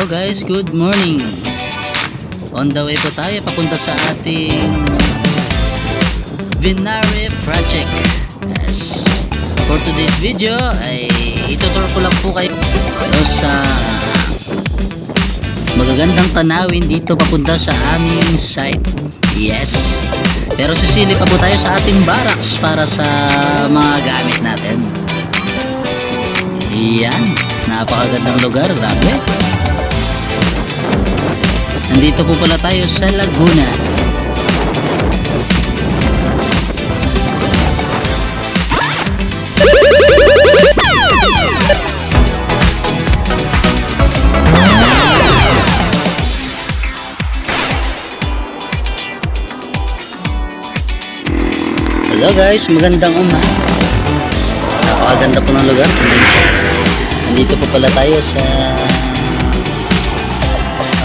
guys, good morning. On the way po tayo papunta sa ating Vinare project. Yes. For today's video ay itutur ko lang po kayo sa magagandang tanawin dito papunta sa aming site. Yes. Pero sisilip pa po tayo sa ating barracks para sa mga gamit natin. Yan, napakagandang lugar, grabe. Nandito po pala tayo sa Laguna. Hello guys, magandang umaga. Napakaganda po ng lugar. Nandito po pala tayo sa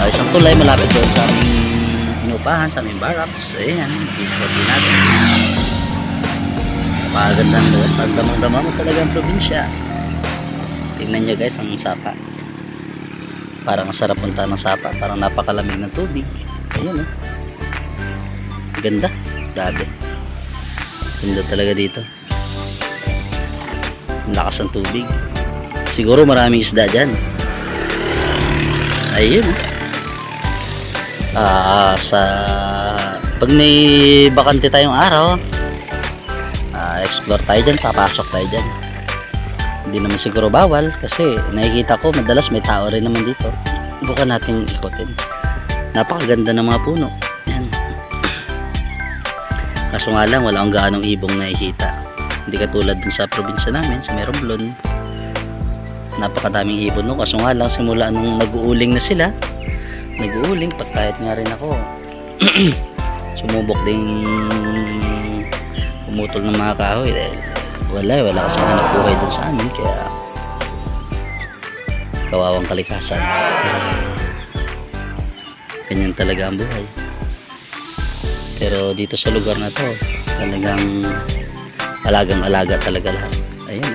isang tulay malapit doon sa aming inupahan, sa aming barracks. Ayan, dito po din natin. Napakagandang lugar. Pagdamang-dama mo talaga ang probinsya. Tingnan nyo guys ang sapa. Parang sarap punta ng sapa. Parang napakalamig ng tubig. Ayan o. Ganda. Grabe. Ganda talaga dito. Ang lakas ng tubig. Siguro maraming isda dyan. Ayun. Pag may bakante tayong araw, explore tayo dyan, papasok tayo dyan. Hindi naman siguro bawal kasi nakikita ko madalas may tao rin naman dito. Bukan natin ikotin. Napakaganda ng mga puno. Yan. Kaso nga lang wala akong gaanong ibong nakikita. Hindi katulad dun sa probinsya namin, sa Romblon. Napakadaming ibon no. Kaso nga lang simula nung nag-uuling na sila, nag-uuling, pagkahit nga rin ako sumubok din pumutol ng mga kahoy dahil wala kasi hanap buhay dun sa amin, kaya kawawang kalikasan. Ganyan talaga ang buhay. Pero dito sa lugar na to talagang alagang-alaga talaga lahat. Ayan.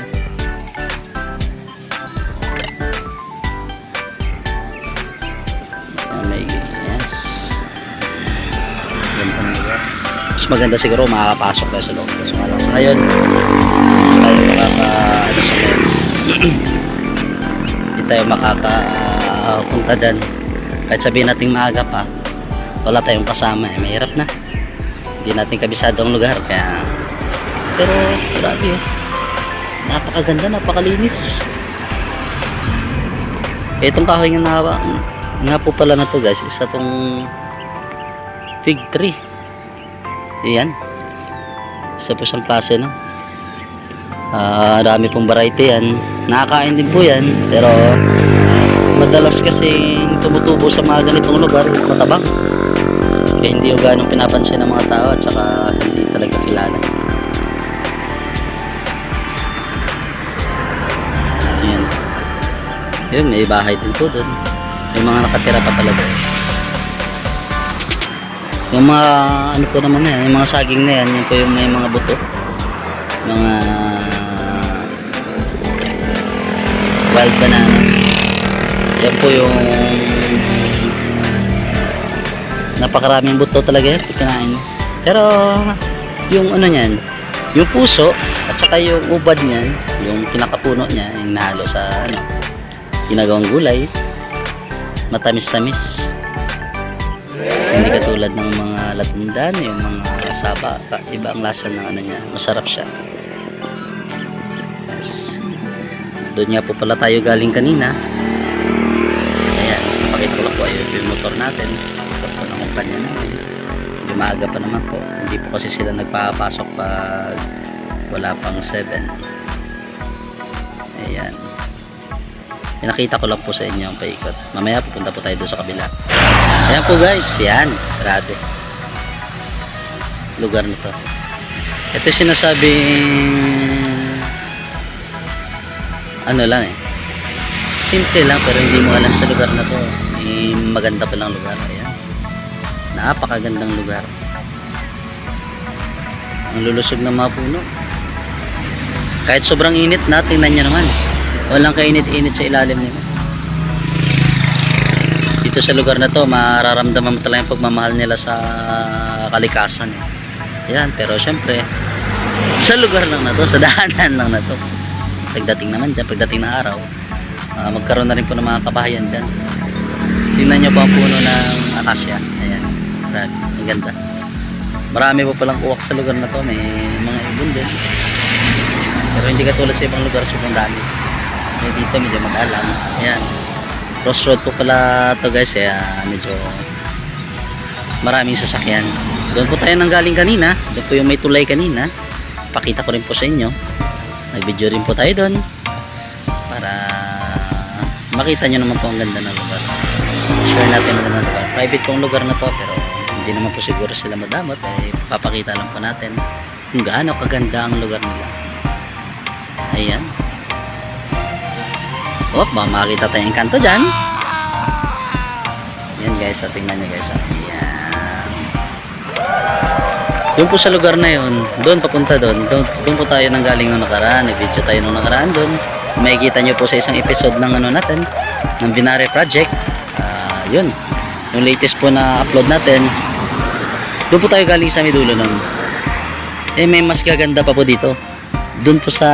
Mas maganda siguro makakapasok tayo sa loob. So alang sa ngayon tayo hindi tayo makakapunta dyan. Kahit sabihin natin maaga pa, wala tayong kasama, mahirap na. Hindi natin kabisado ang lugar, kaya pero grabe, napakaganda, napakalinis. Itong kahoy nga po pala na to guys, isa tong fig tree. Ayan, isa po siyang klase no? Dami pong variety yan. Nakakain din po yan, pero madalas kasi tumutubo sa mga ganitong lugar matabang, kaya hindi yung ganong pinapansin ng mga tao at saka hindi talaga kilala. Ayan. Yun, may bahay din po doon, may mga nakatira pa talaga. Yung mga ano po naman na yan, yung mga saging na yan, yung po yung may mga buto, mga wild banana, yan po yung napakaraming buto talaga yan, kinain. Pero yung ano nyan, yung puso at saka yung ubad nyan, yung pinakapuno nya, yung nahalo sa ano, ginagawang gulay, matamis-tamis. Hindi katulad ng mga latundan, yung mga saba, iba ang lasa ng ano niya, masarap siya. Yes. Doon nga po pala tayo galing kanina. Ayan, pakita ko lang po yung motor natin, motor po ng kumpanya natin. Maaga pa naman po, hindi po kasi sila nagpapasok pag wala pang 7. Ayan. Nakita ko lang po sa inyo ang paikot. Mamaya pupunta po tayo doon sa kabila. Ayan po guys, yan, grabe lugar nito. Ito sinasabing ano lang simple lang, pero hindi mo alam sa lugar na to maganda palang lugar. Ayan, napakagandang lugar. Ang lulusog ng mga puno. Kahit sobrang init na, tingnan nyo naman. Walang kainit-init sa ilalim nila. dito sa lugar na to, mararamdaman mo talaga yung pagmamahal nila sa kalikasan. Yan, pero syempre, sa lugar lang na to, sa daanan lang na to. Pagdating naman dyan, pagdating ng araw, magkaroon na rin po ng mga kabahayan dyan. Tingnan nyo po ang puno ng akasya. Ayan, grabe, ang ganda. Marami po palang uwak sa lugar na to, may mga ibon din. Pero hindi katulad sa ibang lugar, sobrang dami. Dito medyo mag-alam. Ayan, crossroad po pala to guys, medyo maraming sasakyan. Doon po tayo nang galing kanina, doon po yung may tulay kanina. Pakita ko rin po sa inyo, nag-video rin po tayo doon para makita nyo naman po ang ganda ng lugar. Share natin ang ganda ng lugar. Private pong lugar na to, pero hindi naman po siguro sila madamot, papakita lang po natin kung gaano kaganda ang lugar nila. Ayan. Baka makakita tayong kanto dyan. Ayan guys, tingnan nyo guys. Ayan. Doon po sa lugar na yun, doon papunta doon po tayo nang galing nung nakaraan. Nag-video tayo nung nakaraan doon. Makikita nyo po sa isang episode ng natin, ng Binare Project. Yun, yung latest po na upload natin. Doon po tayo galing sa Midulo nun. May mas gaganda pa po dito. Doon po sa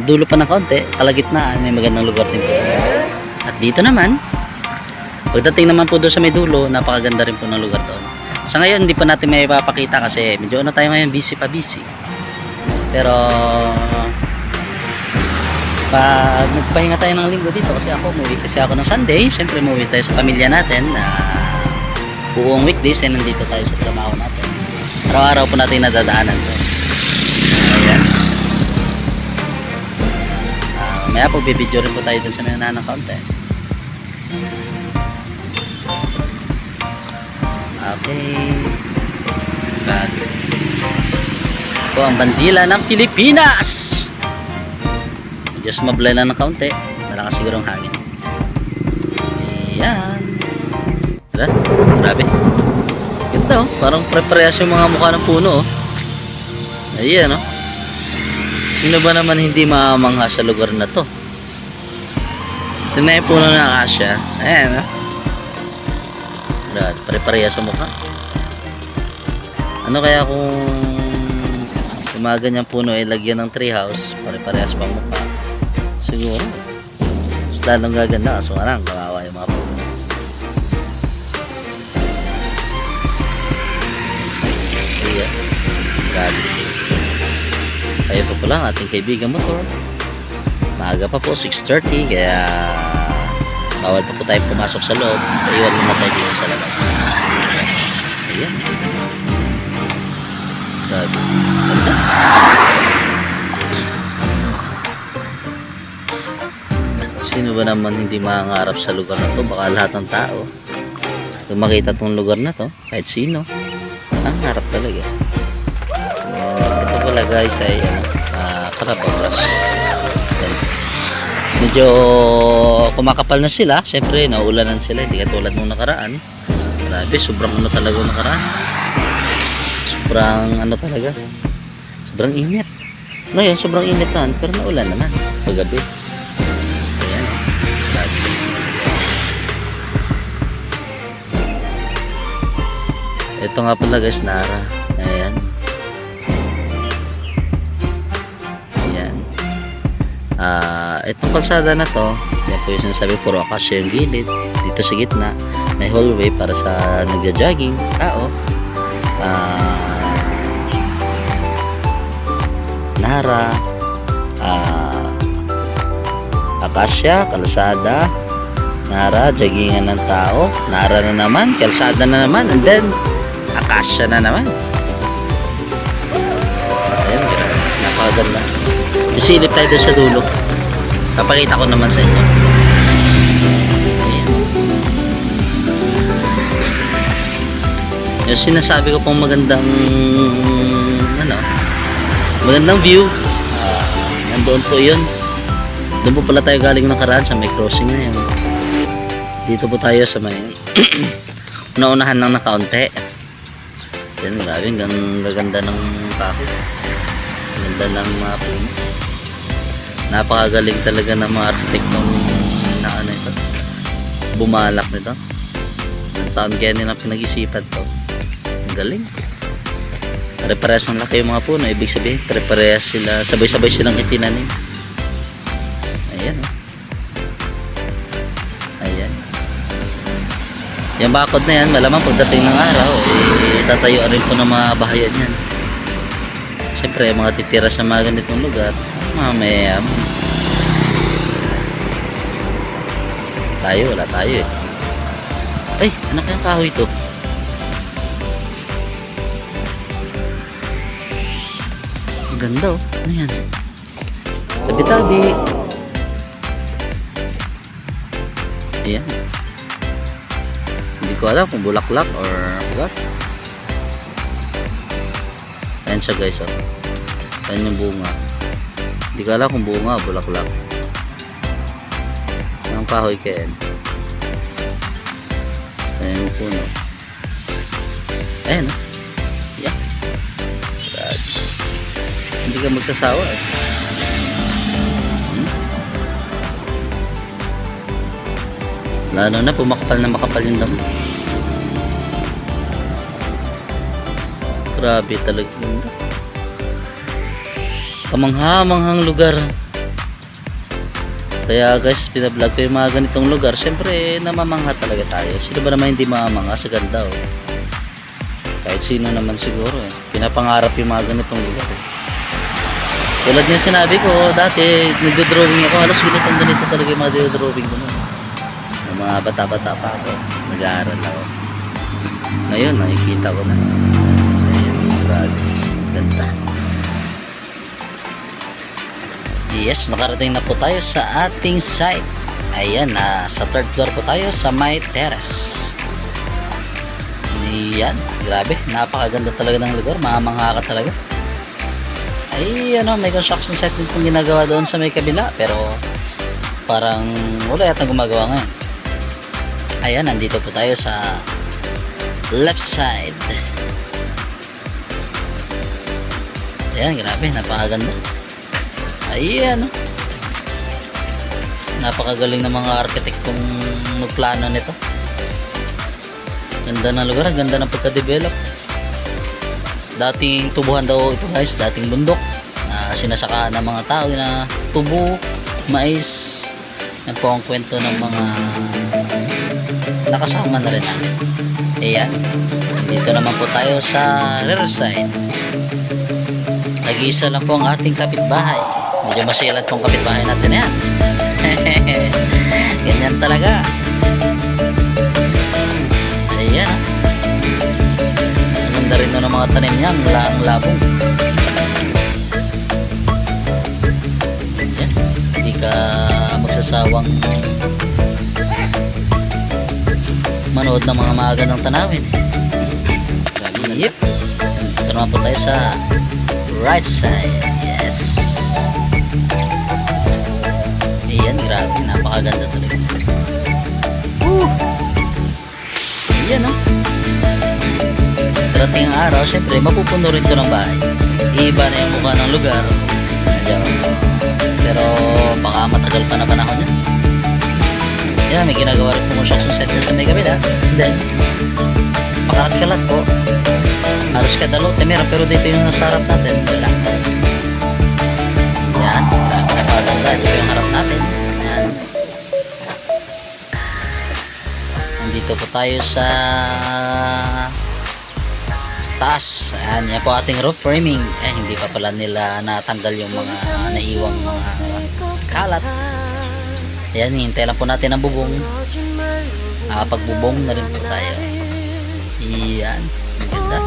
dulo pa ng kaunti, kalagitnaan, may magandang lugar din po. At dito naman, pagdating naman po doon sa may dulo, napakaganda rin po ng lugar doon. Sa ngayon, hindi pa natin may ipapakita kasi medyo tayo ngayon, busy. Pero pag nagpahinga tayo ng linggo dito, kasi ako ng Sunday, syempre umuwi tayo sa pamilya natin. Buong weekdays ay nandito tayo sa trabaho natin. Araw-araw po natin nadadaanan to. Ayan. Maya po bibidyo rin po tayo dun sa may nanang content. Okay. Po ang bandila ng Pilipinas. Just mablay lang ng kaunti. Malakas siguro ang hangin. Ayan. Grabe. Ganda oh. Parang pre-parehas yung mga mukha ng puno oh. Ayan oh. Sino ba naman hindi mamangha sa lugar na to? Ito na yung puno ng akasya. Ayan oh. Pare-parehas sa mukha. Ano kaya kung mga ganyang puno ay lagyan ng treehouse, pare-parehas pang mukha? Siguro mas lalong gaganda, kaso nga lang kawawa yung mga puno. Ayan, grabe. Kaya pa pala ang ating kaibigan motor. Maaga pa po, 6:30, kaya bawal pa po tayo pumasok sa loob. Iwan muna tayo dito sa labas. Ayan. Grabe. Ganda. Sino ba naman hindi mangarap sa lugar na to? Baka lahat ng tao. Kung makita tong lugar na to, kahit sino, nangarap talaga. Ito pala guys ay Carabao. Medyo kumakapal na sila. Siyempre, naulanan sila. Hindi katulad nung nakaraan. Grabe, sobrang ano talaga nung nakaraan. Sobrang ano talaga. Sobrang init. Ngayon, sobrang init na. Pero naulan naman. Paggabi. Ayan. Grabe. Ito nga pala guys, Nara. Ayan. Itong kalsada na to, yan po yung sinasabi, puro akasya yung gilid. Dito sa gitna may hallway para sa nagja-jogging tao. Nara, akasya, kalsada, Nara, joggingan ng tao, Nara na naman, kalsada na naman, and then akasya na naman. Ayan, napakaganda. Isilip tayo doon sa dulo. Papakita ko naman sa inyo. Ayan. Yung sinasabi ko pong magandang magandang view. Nandoon po yun. Doon po pala tayo galing nakaraan sa may crossing na yun. Dito po tayo sa may naunahan lang na kaunti. Yan, grabe. Gaganda ng kahoy. Ganda ng mga puno. Napakagaling talaga ng mga architect na ano ito. bumalak nito. Ang taon kaya nilang pinag-isipan to. Ang galing. Pare-parehas ng laki yung mga puno. Ibig sabihin, pare-parehas sila. Sabay-sabay silang itinanim. Ayan, oh. Ayan. Yung bakod na yan, malamang pagdating ng araw, tatayo rin po ng mga bahayan yan. Siyempre, mga titira sa mga ganitong lugar, mamaya tayo, wala tayo eh. Ay, ano kayang kahoy ito? Ang ganda oh. Ano yan? Tabi-tabi. Ayan. Hindi ko alam kung bulaklak or what. Ayan siya guys oh. Ayan yung bunga. Hindi ko alam kung bunga o bulaklak. Ang kahoy kaya yan. Ayan yung puno. Ayan oh. Yeah. God. Hindi ka magsasawa eh. Lalo na pumakapal na makapal yung damo. Grabe talaga yun. Kamangha-manghang lugar. Kaya guys, pinablog ko yung mga ganitong lugar. Siyempre, namamangha talaga tayo. Sino ba naman hindi mamamangha sa ganda oh. Kahit sino naman siguro eh. Pinapangarap yung mga ganitong lugar eh. Tulad nga sinabi ko, dati nagdo-drawing ako. Halos ganito talaga yung mga drawing ko noon. Yung mga bata-bata pa ako. Nag-aaral ako. Ngayon, nakikita ko na. Ganda. Yes, nakarating na po tayo sa ating site. Ayan, sa third floor po tayo sa may terrace. Ayan, grabe, napakaganda talaga ng lugar. Mamangha ka talaga. Ay, ano, may construction site din pong ginagawa doon sa may kabila. Pero parang wala yatang gumagawa ngayon. Ayan, nandito po tayo sa left side. Ayan, grabe, napakaganda. Ayan, oh. Napakagaling ng mga arkitektong magplano nito. Ganda ng lugar, ganda ng pagka-develop. Dating tubuhan daw ito guys, dating bundok. Sinasaka ng mga tao na tubo, mais. Yan po ang kwento ng mga nakasama na rin natin. Ayan, dito naman po tayo sa rear side. Nag-iisa lang po ang ating kapitbahay. Medyo masilat pong kapitbahay natin yan. Ganyan talaga. Ayan ah. Ang ganda rin ng mga tanim niya. Ang labong. Ayan. Hindi ka magsasawang manood ng mga magandang tanawin. Yep. Ito naman po tayo sa right side. Yes. Ayan, grabe, napakaganda talaga. Ayan oh. Darating ang araw, syempre mapupuno rin ito ng bahay. Iba na yung mukha ng lugar. Pero baka matagal pa na panahon yan. Ayan, may ginagawa rin po construction site na sa may kabila. Then pakarat-kalat po. Halos kadalote meron, pero dito yung nasa harap natin wala. Yan, napakaganda. Ito yung harap natin. Yan. Nandito po tayo sa taas. Ayan, yan po ating roof framing. Hindi pa pala nila natanggal yung mga naiwang mga kalat. Ayan, hintay lang po natin ang bubong. Pagbubong na rin po tayo. Iyan, ang ganda.